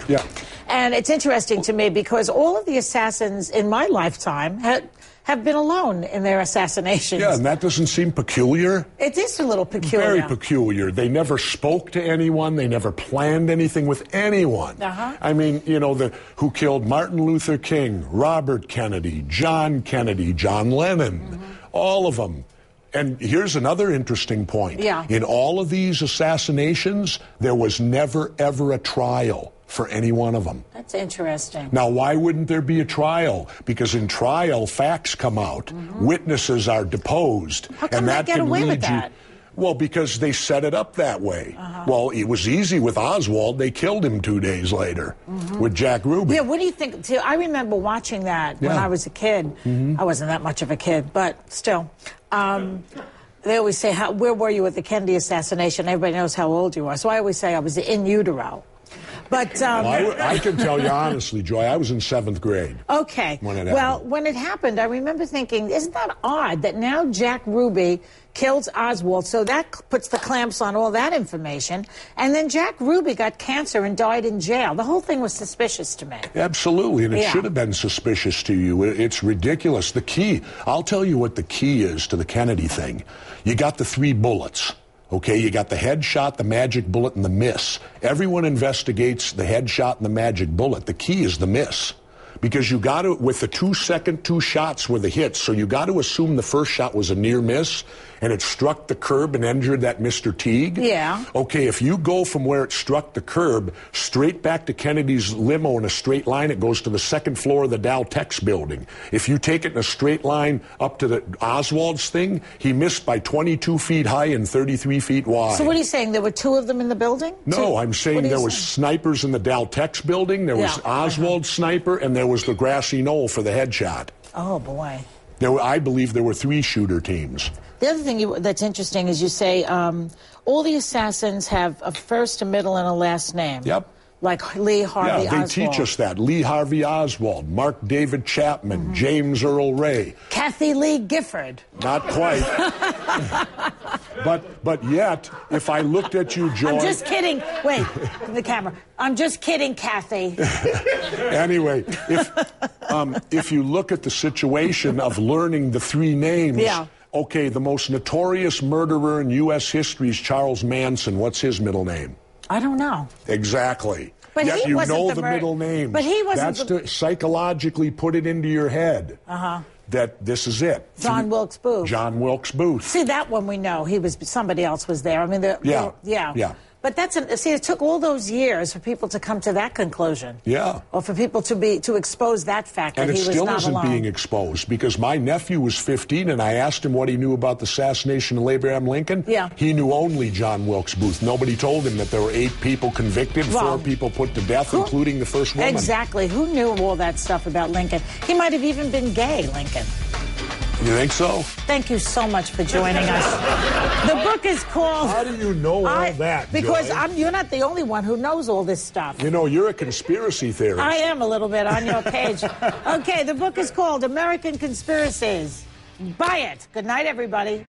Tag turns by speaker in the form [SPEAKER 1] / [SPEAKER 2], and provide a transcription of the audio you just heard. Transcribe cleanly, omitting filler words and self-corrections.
[SPEAKER 1] Yeah.
[SPEAKER 2] And it's interesting to me because all of the assassins in my lifetime have been alone in their assassinations.
[SPEAKER 1] Yeah, and that doesn't seem peculiar?
[SPEAKER 2] It is a little peculiar.
[SPEAKER 1] Very peculiar. They never spoke to anyone. They never planned anything with anyone. I mean, you know, who killed Martin Luther King, Robert Kennedy, John Lennon, all of them. And here's another interesting point.
[SPEAKER 2] Yeah.
[SPEAKER 1] In all of these assassinations, there was never, ever a trial for any one of them.
[SPEAKER 2] That's interesting.
[SPEAKER 1] Now, why wouldn't there be a trial? Because in trial, facts come out. Witnesses are deposed.
[SPEAKER 2] How come
[SPEAKER 1] and
[SPEAKER 2] they
[SPEAKER 1] that
[SPEAKER 2] get
[SPEAKER 1] can
[SPEAKER 2] away
[SPEAKER 1] lead
[SPEAKER 2] with that?
[SPEAKER 1] Well, because they set it up that way. Well, it was easy with Oswald. They killed him 2 days later with Jack Ruby.
[SPEAKER 2] Yeah, what do you think? See, I remember watching that when I was a kid. I wasn't that much of a kid, but still. They always say, where were you at the Kennedy assassination? Everybody knows how old you are. So I always say I was in utero. But
[SPEAKER 1] I can tell you honestly, Joy, I was in 7th grade.
[SPEAKER 2] Okay. When it happened, I remember thinking, isn't that odd that now Jack Ruby kills Oswald, so that puts the clamps on all that information, and then Jack Ruby got cancer and died in jail. The whole thing was suspicious to me.
[SPEAKER 1] Absolutely, and it should have been suspicious to you. It's ridiculous. The key, I'll tell you what the key is to the Kennedy thing. You got the 3 bullets. Okay, you got the headshot, the magic bullet, and the miss. Everyone investigates the headshot and the magic bullet. The key is the miss. Because you got to, with the 2 shots were the hits, so you got to assume the first shot was a near miss, and it struck the curb and injured that Mr. Teague.
[SPEAKER 2] Yeah.
[SPEAKER 1] Okay, if you go from where it struck the curb straight back to Kennedy's limo in a straight line, it goes to the 2nd floor of the Dow Tex building. If you take it in a straight line up to the Oswald's thing, he missed by 22 feet high and 33 feet wide.
[SPEAKER 2] So what are you saying? There were 2 of them in the building?
[SPEAKER 1] No, I'm saying there was snipers in the Dow Tex building, there was Oswald's sniper, and there was the grassy knoll for the headshot.
[SPEAKER 2] Oh, boy.
[SPEAKER 1] I believe there were 3 shooter teams.
[SPEAKER 2] The other thing that's interesting is you say all the assassins have a first, a middle, and a last name.
[SPEAKER 1] Yep.
[SPEAKER 2] Like Lee Harvey Oswald.
[SPEAKER 1] Yeah, they teach us that. Lee Harvey Oswald, Mark David Chapman, James Earl Ray.
[SPEAKER 2] Kathy Lee Gifford.
[SPEAKER 1] Not quite. But yet, if I looked at you, Joy...
[SPEAKER 2] I'm just kidding. Wait, the camera. I'm just kidding, Kathy.
[SPEAKER 1] Anyway, if you look at the situation of learning the 3 names...
[SPEAKER 2] Yeah.
[SPEAKER 1] Okay, the most notorious murderer in U.S. history is Charles Manson. What's his middle name?
[SPEAKER 2] I don't know.
[SPEAKER 1] Exactly.
[SPEAKER 2] But
[SPEAKER 1] yet
[SPEAKER 2] he
[SPEAKER 1] you
[SPEAKER 2] wasn't
[SPEAKER 1] know
[SPEAKER 2] the
[SPEAKER 1] the middle name.
[SPEAKER 2] But he wasn't.
[SPEAKER 1] That's to psychologically put it into your head that this is it.
[SPEAKER 2] John Wilkes Booth.
[SPEAKER 1] John Wilkes Booth.
[SPEAKER 2] See, that one we know. Somebody else was there. I mean,
[SPEAKER 1] yeah.
[SPEAKER 2] But see, it took all those years for people to come to that conclusion.
[SPEAKER 1] Yeah.
[SPEAKER 2] Or for people to expose that fact that he was not alone.
[SPEAKER 1] And it still isn't being exposed, because my nephew was 15, and I asked him what he knew about the assassination of Abraham Lincoln.
[SPEAKER 2] Yeah.
[SPEAKER 1] He knew only John Wilkes Booth. Nobody told him that there were 8 people convicted, 4 people put to death, including the first woman.
[SPEAKER 2] Exactly. Who knew all that stuff about Lincoln? He might have even been gay, Lincoln.
[SPEAKER 1] You think so?
[SPEAKER 2] Thank you so much for joining us. The book is called...
[SPEAKER 1] How do you know all that,
[SPEAKER 2] Because
[SPEAKER 1] Joy?
[SPEAKER 2] you're not the only one who knows all this stuff.
[SPEAKER 1] You know, you're a conspiracy theorist.
[SPEAKER 2] I am a little bit on your page. Okay, the book is called American Conspiracies. Buy it. Good night, everybody.